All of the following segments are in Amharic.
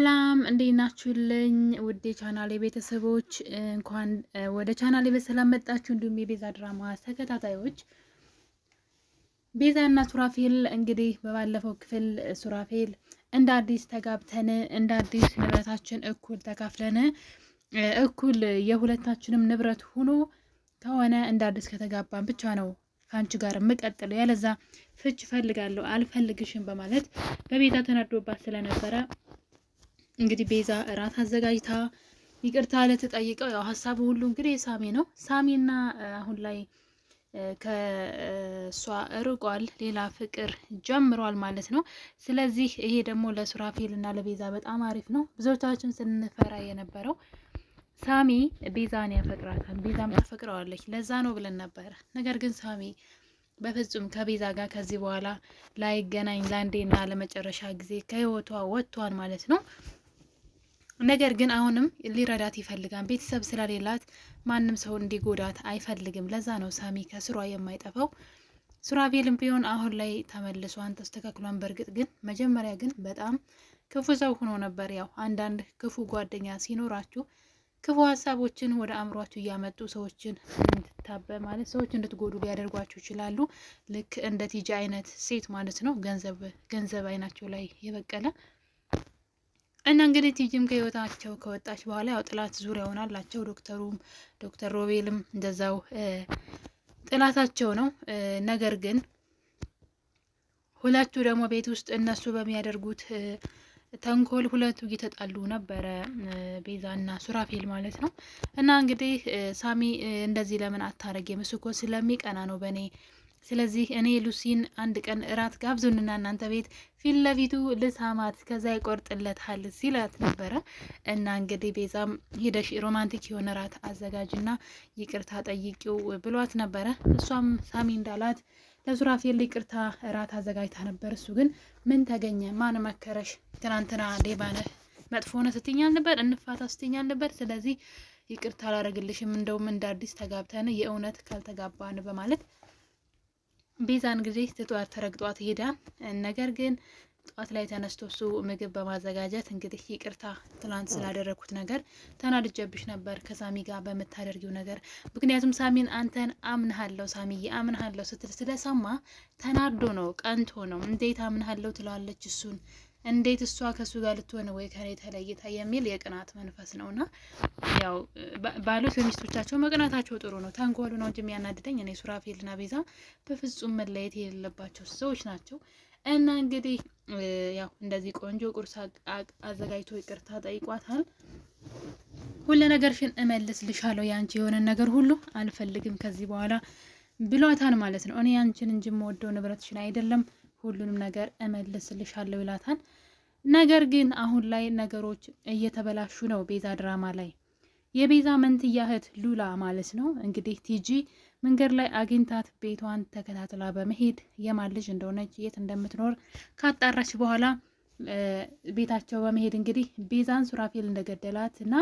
ሰላም እንዴት ናችሁልኝ? ውዴ ቻናሌ ቤተሰቦች እንኳን ወደ ቻናሌ በሰላም መጣችሁ። እንዲሁም የቤዛ ድራማ ተከታታዮች ቤዛና ሱራፌል እንግዲህ በባለፈው ክፍል ሱራፌል እንደ አዲስ ተጋብተን እንደ አዲስ ንብረታችን እኩል ተካፍለን እኩል የሁለታችንም ንብረት ሆኖ ከሆነ እንደ አዲስ ከተጋባን ብቻ ነው ከአንቺ ጋር የምቀጥለው፣ ያለዛ ፍች ፈልጋለሁ አልፈልግሽም በማለት በቤዛ ተናዶባት ስለነበረ እንግዲህ ቤዛ እራት አዘጋጅታ ይቅርታ ልትጠይቀው፣ ያው ሀሳቡ ሁሉ እንግዲህ ሳሚ ነው። ሳሚና አሁን ላይ ከእሷ ርቋል፣ ሌላ ፍቅር ጀምሯል ማለት ነው። ስለዚህ ይሄ ደግሞ ለሱራፌል እና ለቤዛ በጣም አሪፍ ነው። ብዙዎቻችን ስንፈራ የነበረው ሳሚ ቤዛን ያፈቅራታል፣ ቤዛም ታፈቅረዋለች፣ ለዛ ነው ብለን ነበረ። ነገር ግን ሳሚ በፍጹም ከቤዛ ጋር ከዚህ በኋላ ላይገናኝ ለአንዴና ለመጨረሻ ጊዜ ከህይወቷ ወጥቷል ማለት ነው። ነገር ግን አሁንም ሊረዳት ይፈልጋል። ቤተሰብ ስለሌላት ማንም ሰው እንዲጎዳት አይፈልግም። ለዛ ነው ሳሚ ከስሯ የማይጠፋው። ሱራፌልም ቢሆን አሁን ላይ ተመልሷን ተስተካክሏን። በእርግጥ ግን መጀመሪያ ግን በጣም ክፉ ሰው ሆኖ ነበር። ያው አንዳንድ ክፉ ጓደኛ ሲኖራችሁ ክፉ ሀሳቦችን ወደ አእምሯችሁ እያመጡ ሰዎችን እንድታበ ማለት ሰዎች እንድትጎዱ ሊያደርጓችሁ ይችላሉ። ልክ እንደ ቲጂ አይነት ሴት ማለት ነው። ገንዘብ አይናቸው ላይ የበቀለ እና እንግዲህ ቲጂም ከህይወታቸው ከወጣች በኋላ ያው ጥላት ዙሪያውን አላቸው። ዶክተር ሮቤልም እንደዛው ጥላታቸው ነው። ነገር ግን ሁለቱ ደግሞ ቤት ውስጥ እነሱ በሚያደርጉት ተንኮል ሁለቱ እየተጣሉ ነበረ፣ ቤዛና ሱራፌል ማለት ነው። እና እንግዲህ ሳሚ እንደዚህ ለምን አታረጊም? እሱ እኮ ስለሚቀና ነው በእኔ። ስለዚህ እኔ ሉሲን አንድ ቀን እራት ጋብዙንና እናንተ ቤት ፊት ለፊቱ ልሳማት፣ ከዛ ይቆርጥለታል ሲላት ነበረ። እና እንግዲህ ቤዛም ሄደሽ ሮማንቲክ የሆነ እራት አዘጋጅና ይቅርታ ጠይቂው ብሏት ነበረ። እሷም ሳሚ እንዳላት ለሱራፌል ይቅርታ እራት አዘጋጅታ ነበር። እሱ ግን ምን ተገኘ? ማን መከረሽ? ትናንትና ሌባነህ መጥፎነ ስትኛል ነበር፣ እንፋታ ስትኛል ነበር። ስለዚህ ይቅርታ አላረግልሽም፣ እንደውም እንደ አዲስ ተጋብተን የእውነት ካልተጋባን በማለት ቤዛን ጊዜ ትጧት ተረግጧት ሄዳን። ነገር ግን ጧት ላይ ተነስቶ እሱ ምግብ በማዘጋጀት እንግዲህ ይቅርታ ትላንት ስላደረግኩት ነገር ተናድጀብሽ ነበር ከሳሚ ጋር በምታደርጊው ነገር፣ ምክንያቱም ሳሚን አንተን አምንሃለሁ ሳሚዬ አምንሃለሁ ስትል ስለሰማ ተናዶ ነው፣ ቀንቶ ነው። እንዴት አምንሃለሁ ትለዋለች እሱን፣ እንዴት እሷ ከሱ ጋር ልትሆን ወይ ከኔ ተለይታ የሚል የቅናት መንፈስ ነውና፣ ያው ባሎች በሚስቶቻቸው መቅናታቸው ጥሩ ነው። ተንኮሉ ነው እንጂ የሚያናድደኝ እኔ ሱራፌልና ቤዛ በፍጹም መለየት የሌለባቸው ሰዎች ናቸው። እና እንግዲህ ያው እንደዚህ ቆንጆ ቁርስ አዘጋጅቶ ይቅርታ ጠይቋታል። ሁሉ ነገርሽን እመልስልሻለሁ፣ ያንቺ የሆነ ነገር ሁሉ አልፈልግም ከዚህ በኋላ ብሏታል ማለት ነው። እኔ ያንቺን እንጂ የምወደው ንብረትሽን አይደለም፣ ሁሉንም ነገር እመልስልሻለሁ ይላታል። ነገር ግን አሁን ላይ ነገሮች እየተበላሹ ነው። ቤዛ ድራማ ላይ የቤዛ መንትያ እህት ሉላ ማለት ነው እንግዲህ ቲጂ መንገድ ላይ አግኝታት ቤቷን ተከታትላ በመሄድ የማን ልጅ እንደሆነች የት እንደምትኖር ካጣራች በኋላ ቤታቸው በመሄድ እንግዲህ ቤዛን ሱራፌል እንደገደላት እና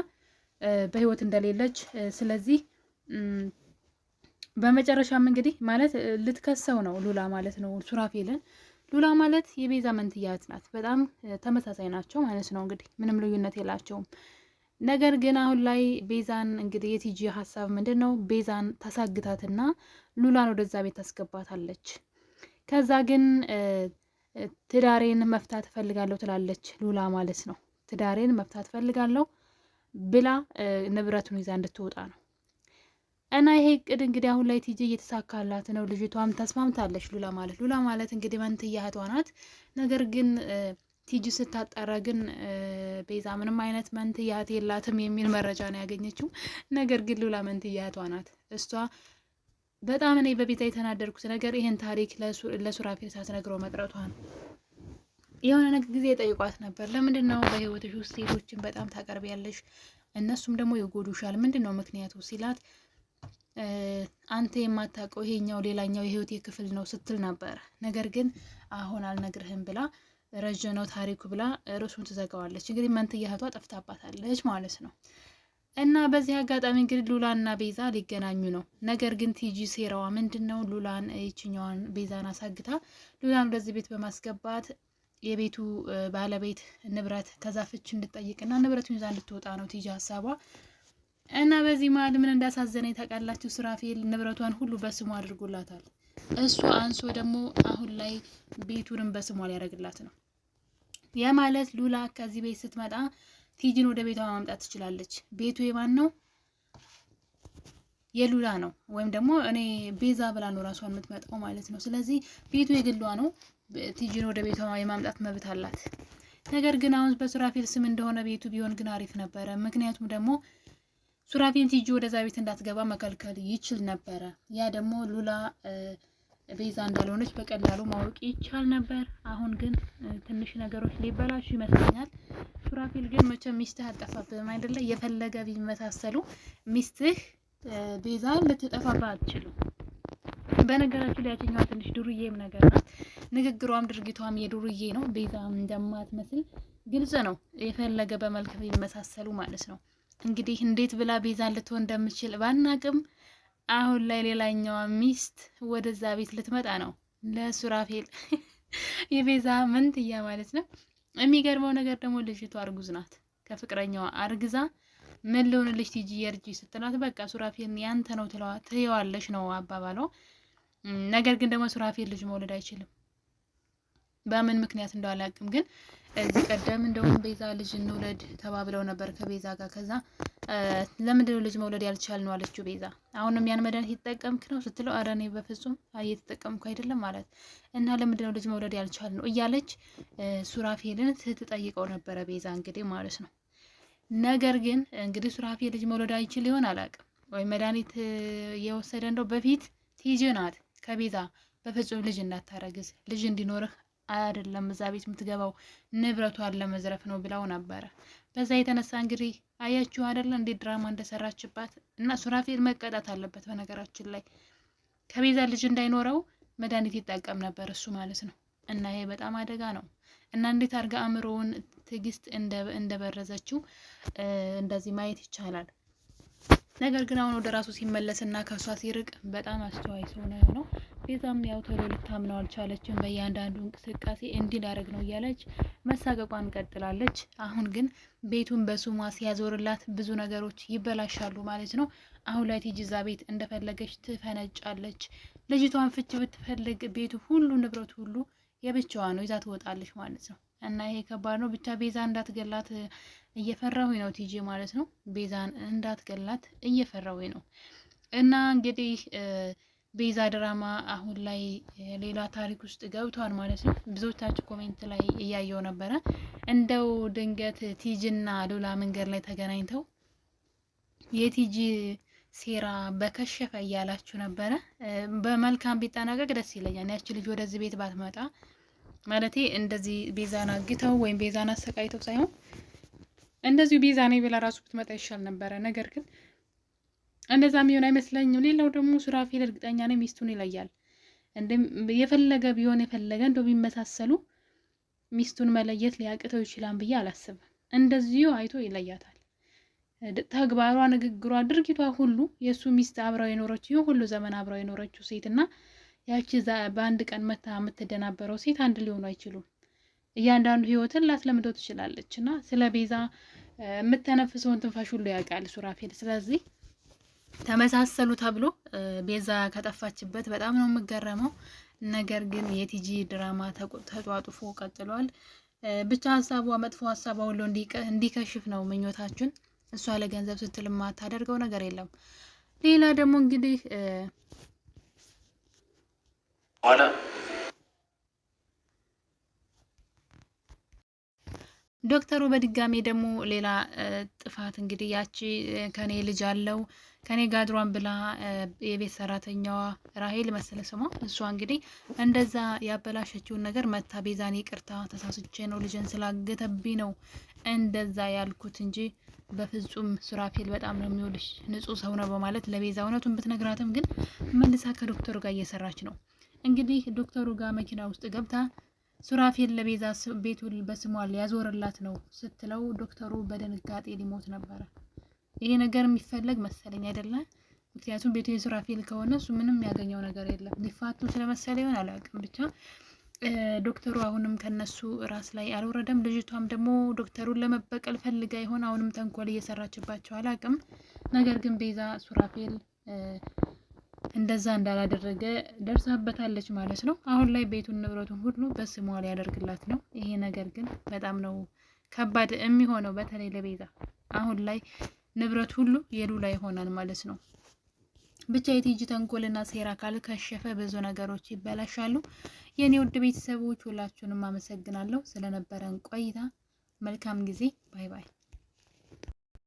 በህይወት እንደሌለች፣ ስለዚህ በመጨረሻም እንግዲህ ማለት ልትከሰው ነው ሉላ ማለት ነው ሱራፌልን። ሉላ ማለት የቤዛ መንትያ እህት ናት። በጣም ተመሳሳይ ናቸው ማለት ነው። እንግዲህ ምንም ልዩነት የላቸውም። ነገር ግን አሁን ላይ ቤዛን እንግዲህ የቲጂ ሀሳብ ምንድን ነው? ቤዛን ታሳግታትና ሉላን ወደዛ ቤት ታስገባታለች። ከዛ ግን ትዳሬን መፍታት እፈልጋለሁ ትላለች ሉላ ማለት ነው። ትዳሬን መፍታት እፈልጋለሁ ብላ ንብረቱን ይዛ እንድትወጣ ነው። እና ይሄ እቅድ እንግዲህ አሁን ላይ ቲጂ እየተሳካላት ነው። ልጅቷም ተስማምታለች። ሉላ ማለት እንግዲህ መንትያ እህቷ ናት። ነገር ግን ቲጂ ስታጣራ ግን ቤዛ ምንም አይነት መንትያ እህት የላትም የሚል መረጃ ነው ያገኘችው። ነገር ግን ሉላ መንትያ እህቷ ናት። እሷ በጣም እኔ በቤዛ የተናደርኩት ነገር ይሄን ታሪክ ለሱራፌል ሳትነግረው መቅረቷ ነው። የሆነ ጊዜ ጠይቋት ነበር፣ ለምንድን ነው በህይወትሽ ውስጥ ሴቶችን በጣም ታቀርቢያለሽ፣ እነሱም ደግሞ ይጎዱሻል፣ ምንድን ነው ምክንያቱ ሲላት አንተ የማታውቀው ይሄኛው ሌላኛው የህይወቴ ክፍል ነው ስትል ነበር። ነገር ግን አሁን አልነግርህም ብላ ረዥም ነው ታሪኩ ብላ ርዕሱን ትዘጋዋለች። እንግዲህ መንትያ እህቷ ጠፍታባታለች ማለት ነው። እና በዚህ አጋጣሚ እንግዲህ ሉላና ቤዛ ሊገናኙ ነው። ነገር ግን ቲጂ ሴራዋ ምንድን ነው? ሉላን ይችኛዋን ቤዛን አሳግታ ሉላን ወደዚህ ቤት በማስገባት የቤቱ ባለቤት ንብረት ከዛ ፍች እንድትጠይቅና ንብረቱን ይዛ እንድትወጣ ነው ቲጂ ሀሳቧ። እና በዚህ መሀል ምን እንዳሳዘነኝ ታውቃላችሁ? ሱራፌል ንብረቷን ሁሉ በስሟ አድርጎላታል። እሱ አንሶ ደግሞ አሁን ላይ ቤቱንም በስሟ ሊያደርግላት ነው። ያ ማለት ሉላ ከዚህ ቤት ስትመጣ ቲጂን ወደ ቤቷ ማምጣት ትችላለች። ቤቱ የማን ነው? የሉላ ነው። ወይም ደግሞ እኔ ቤዛ ብላ ነው ራሷን የምትመጣው ማለት ነው። ስለዚህ ቤቱ የግሏ ነው። ቲጂን ወደ ቤቷ የማምጣት መብት አላት። ነገር ግን አሁን በሱራፌል ስም እንደሆነ ቤቱ ቢሆን ግን አሪፍ ነበረ። ምክንያቱም ደግሞ ሱራፌል ቲጂ ወደዛ ቤት እንዳትገባ መከልከል ይችል ነበረ። ያ ደግሞ ሉላ ቤዛ እንዳልሆነች በቀላሉ ማወቅ ይቻል ነበር። አሁን ግን ትንሽ ነገሮች ሊበላሹ ይመስለኛል። ሱራፌል ግን መቼም ሚስትህ አጠፋብህም አይደለ? የፈለገ ቢመሳሰሉ ሚስትህ ቤዛ ልትጠፋባ አትችልም። በነገራችን ላይ ያችኛዋ ትንሽ ዱርዬም ነገር ናት። ንግግሯም ድርጊቷም የዱርዬ ነው። ቤዛ እንደማትመስል ግልጽ ነው። የፈለገ በመልክ ቢመሳሰሉ ማለት ነው። እንግዲህ እንዴት ብላ ቤዛን ልትሆን እንደምችል ባናቅም አሁን ላይ ሌላኛዋ ሚስት ወደዛ ቤት ልትመጣ ነው ለሱራፌል የቤዛ መንትያ ማለት ነው። የሚገርመው ነገር ደግሞ ልጅቷ አርጉዝ ናት። ከፍቅረኛዋ አርግዛ ምን ልሆንልሽ ቲጂ የርጂ ስትላት በቃ ሱራፌል ያንተ ነው ትለዋለሽ ነው አባባሏ። ነገር ግን ደግሞ ሱራፌል ልጅ መውለድ አይችልም። በምን ምክንያት እንደው አላውቅም። ግን እዚህ ቀደም እንደውም ቤዛ ልጅ እንውለድ ተባብለው ነበር ከቤዛ ጋር። ከዛ ለምንድን ነው ልጅ መውለድ ያልቻል ነው አለችው ቤዛ። አሁንም ያን መድኃኒት የተጠቀምክ ነው ስትለው ኧረ እኔ በፍጹም እየተጠቀምኩ አይደለም ማለት እና ለምንድን ነው ልጅ መውለድ ያልቻል ነው እያለች ሱራፌልን ስትጠይቀው ነበረ ቤዛ እንግዲህ ማለት ነው። ነገር ግን እንግዲህ ሱራፌል ልጅ መውለድ አይችል ይሆን አላውቅም። ወይ መድኃኒት የወሰደ እንደው በፊት ቲጂ ናት ከቤዛ በፍጹም ልጅ እንዳታረግዝ ልጅ እንዲኖርህ አይደለም እዛ ቤት የምትገባው ንብረቷን ለመዝረፍ ነው ብላው ነበረ። በዛ የተነሳ እንግዲህ አያችሁ አይደለ እንዴት ድራማ እንደሰራችባት። እና ሱራፌል መቀጣት አለበት። በነገራችን ላይ ከቤዛ ልጅ እንዳይኖረው መድኃኒት ይጠቀም ነበር እሱ ማለት ነው። እና ይሄ በጣም አደጋ ነው። እና እንዴት አድርጋ አእምሮውን ትዕግስት እንደበረዘችው እንደዚህ ማየት ይቻላል። ነገር ግን አሁን ወደ ራሱ ሲመለስና ከሷ ሲርቅ በጣም አስተዋይ ሰው ነው የሆነው። ቤዛም ያው ቶሎ ልታምነው አልቻለችም። በእያንዳንዱ እንቅስቃሴ እንዲህ ላደርግ ነው እያለች መሳቀቋን ቀጥላለች። አሁን ግን ቤቱን በስሟ ሲያዞርላት ብዙ ነገሮች ይበላሻሉ ማለት ነው። አሁን ላይ ቲጂ እዛ ቤት እንደፈለገች ትፈነጫለች። ልጅቷን ፍች ብትፈልግ ቤቱ ሁሉ ንብረቱ ሁሉ የብቻዋ ነው፣ ይዛ ትወጣለች ማለት ነው። እና ይሄ ከባድ ነው። ብቻ ቤዛ እንዳትገላት እየፈራሁኝ ነው ቲጂ ማለት ነው። ቤዛን እንዳትገላት እየፈራሁኝ ነው። እና እንግዲህ ቤዛ ድራማ አሁን ላይ ሌላ ታሪክ ውስጥ ገብቷል ማለት ነው። ብዙዎቻችሁ ኮሜንት ላይ እያየው ነበረ። እንደው ድንገት ቲጂና ሉላ መንገድ ላይ ተገናኝተው የቲጂ ሴራ በከሸፈ እያላችሁ ነበረ። በመልካም ቢጠናቀቅ ደስ ይለኛል። ያቺ ልጅ ወደዚህ ቤት ባትመጣ ማለቴ እንደዚህ ቤዛን አግተው ወይም ቤዛን አሰቃይተው ሳይሆን እንደዚሁ ቤዛ ነኝ ብላ ራሱ ብትመጣ ይሻል ነበረ። ነገር ግን እንደዛ የሚሆን አይመስለኝም። ሌላው ደግሞ ሱራፌል እርግጠኛ ነኝ ሚስቱን ይለያል። የፈለገ ቢሆን የፈለገ እንደው ቢመሳሰሉ ሚስቱን መለየት ሊያቅተው ይችላል ብዬ አላስብም። እንደዚሁ አይቶ ይለያታል። ተግባሯ፣ ንግግሯ፣ ድርጊቷ ሁሉ የእሱ ሚስት አብረው የኖረችው ሁሉ ዘመን አብረው የኖረችው ሴትና ያቺ በአንድ ቀን መታ የምትደናበረው ሴት አንድ ሊሆኑ አይችሉም። እያንዳንዱ ህይወትን ላትለምደው ትችላለች እና ስለ ቤዛ የምተነፍሰውን ትንፋሽ ሁሉ ያውቃል ሱራፌል። ስለዚህ ተመሳሰሉ ተብሎ ቤዛ ከጠፋችበት በጣም ነው የምገረመው። ነገር ግን የቲጂ ድራማ ተጧጡፎ ቀጥሏል። ብቻ ሀሳቧ መጥፎ ሀሳቧ ሁሉ እንዲከሽፍ ነው ምኞታችን። እሷ ለገንዘብ ስትል ማታደርገው ነገር የለም። ሌላ ደግሞ እንግዲህ ዶክተሩ በድጋሚ ደግሞ ሌላ ጥፋት እንግዲህ ያቺ ከኔ ልጅ አለው ከኔ ጋድሯን ብላ የቤት ሰራተኛዋ ራሄል መሰለ ስሟ፣ እሷ እንግዲህ እንደዛ ያበላሸችውን ነገር መታ ቤዛን ይቅርታ ተሳስቼ ነው ልጅን ስላገተብኝ ነው እንደዛ ያልኩት እንጂ በፍጹም ሱራፌል በጣም ነው የሚወድሽ ንጹህ ሰው ነው በማለት ለቤዛ እውነቱን ብትነግራትም ግን መልሳ ከዶክተሩ ጋር እየሰራች ነው። እንግዲህ ዶክተሩ ጋር መኪና ውስጥ ገብታ ሱራፌል ለቤዛ ቤቱን በስሟ ሊያዞርላት ነው ስትለው ዶክተሩ በድንጋጤ ሊሞት ነበረ። ይሄ ነገር የሚፈለግ መሰለኝ አይደለ? ምክንያቱም ቤቱ የሱራፌል ከሆነ እሱ ምንም ያገኘው ነገር የለም። ሊፋቱ ስለመሰለ ይሆን አላውቅም። ብቻ ዶክተሩ አሁንም ከነሱ ራስ ላይ አልወረደም። ልጅቷም ደግሞ ዶክተሩን ለመበቀል ፈልጋ ይሆን አሁንም ተንኮል እየሰራችባቸው አላቅም። ነገር ግን ቤዛ ሱራፌል እንደዛ እንዳላደረገ ደርሳበታለች ማለት ነው። አሁን ላይ ቤቱን ንብረቱን ሁሉ በስሟ ሊያደርግላት ነው። ይሄ ነገር ግን በጣም ነው ከባድ የሚሆነው በተለይ ለቤዛ። አሁን ላይ ንብረት ሁሉ የሉላ ይሆናል ማለት ነው። ብቻ የቲጂ ተንኮልና ሴራ ካልከሸፈ ብዙ ነገሮች ይበላሻሉ። የኔ ውድ ቤተሰቦች ሁላችሁንም አመሰግናለሁ ስለነበረን ቆይታ። መልካም ጊዜ። ባይ ባይ።